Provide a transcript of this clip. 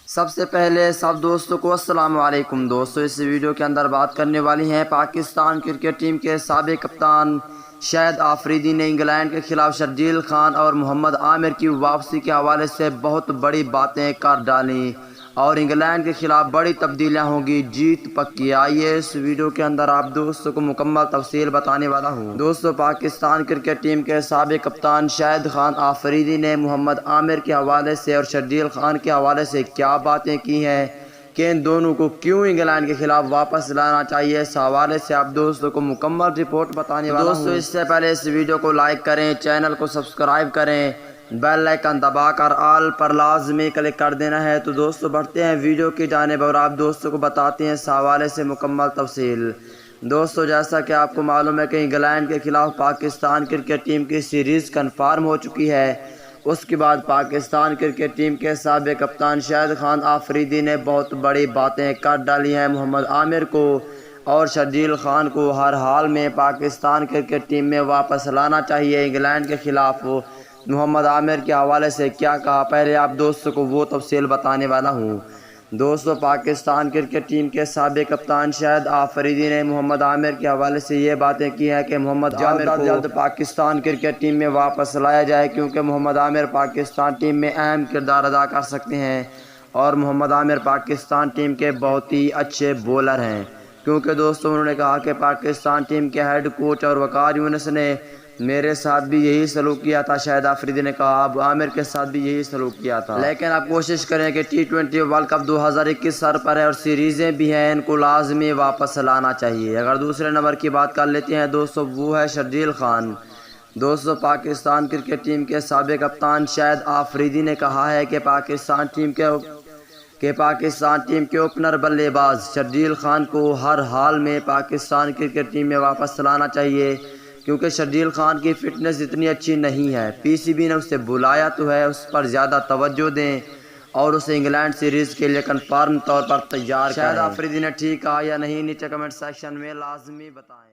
سب سے پہلے سب دوستوں کو السلام علیکم دوستوں، اس ویڈیو کے اندر بات کرنے والی ہیں پاکستان کرکٹ ٹیم کے سابق کپتان شاہد آفریدی نے انگلینڈ کے خلاف شرجیل خان اور محمد عامر کی واپسی کے حوالے سے بہت بڑی باتیں کر ڈالیں اور انگلینڈ کے خلاف بڑی تبدیلیاں ہوں گی، جیت پکی۔ آئیے اس ویڈیو کے اندر آپ دوستوں کو مکمل تفصیل بتانے والا ہوں۔ دوستوں، پاکستان کرکٹ ٹیم کے سابق کپتان شاہد خان آفریدی نے محمد عامر کے حوالے سے اور شرجیل خان کے حوالے سے کیا باتیں کی ہیں کہ ان دونوں کو کیوں انگلینڈ کے خلاف واپس لانا چاہیے، اس حوالے سے آپ دوستوں کو مکمل رپورٹ بتانے والا ہوں۔ دوستوں، اس سے پہلے اس ویڈیو کو لائک کریں، چینل کو سبسکرائب کریں، بیل آئیکن دبا کر آل پر لازمی کلک کر دینا ہے۔ تو دوستوں، بڑھتے ہیں ویڈیو کی جانب اور آپ دوستوں کو بتاتے ہیں اس حوالے سے مکمل تفصیل۔ دوستوں، جیسا کہ آپ کو معلوم ہے کہ انگلینڈ کے خلاف پاکستان کرکٹ ٹیم کی سیریز کنفرم ہو چکی ہے۔ اس کے بعد پاکستان کرکٹ ٹیم کے سابق کپتان شاہد خان آفریدی نے بہت بڑی باتیں کر ڈالی ہیں۔ محمد عامر کو اور شرجیل خان کو ہر حال میں پاکستان کرکٹ ٹیم میں واپس لانا چاہیے۔ انگلینڈ کے خلاف محمد عامر کے حوالے سے کیا کہا، پہلے آپ دوستوں کو وہ تفصیل بتانے والا ہوں۔ دوستوں، پاکستان کرکٹ ٹیم کے سابق کپتان شاہد آفریدی نے محمد عامر کے حوالے سے یہ باتیں کی ہیں کہ محمد عامر کو جلد پاکستان کرکٹ ٹیم میں واپس لایا جائے، کیونکہ محمد عامر پاکستان ٹیم میں اہم کردار ادا کر سکتے ہیں اور محمد عامر پاکستان ٹیم کے بہت ہی اچھے بولر ہیں۔ کیونکہ دوستوں، انہوں نے کہا کہ پاکستان ٹیم کے ہیڈ کوچ اور وقار یونس نے میرے ساتھ بھی یہی سلوک کیا تھا۔ شاہد آفریدی نے کہا اب عامر کے ساتھ بھی یہی سلوک کیا تھا، لیکن آپ کوشش کریں کہ T20 ورلڈ کپ 2021 سر پر ہے اور سیریزیں بھی ہیں، ان کو لازمی واپس لانا چاہیے۔ اگر دوسرے نمبر کی بات کر لیتے ہیں دوستوں، وہ ہے شرجیل خان۔ دوستوں، پاکستان کرکٹ ٹیم کے سابق کپتان شاہد آفریدی نے کہا ہے کہ پاکستان ٹیم کے اوپنر بلے باز شرجیل خان کو ہر حال میں پاکستان کرکٹ ٹیم میں واپس لانا چاہیے، کیونکہ شرجیل خان کی فٹنس اتنی اچھی نہیں ہے۔ PCB نے اسے بلایا تو ہے، اس پر زیادہ توجہ دیں اور اسے انگلینڈ سیریز کے لیے کنفرم طور پر تیار کریں۔ شاہد آفریدی نے ٹھیک کہا یا نہیں، نیچے کمنٹ سیکشن میں لازمی بتائیں۔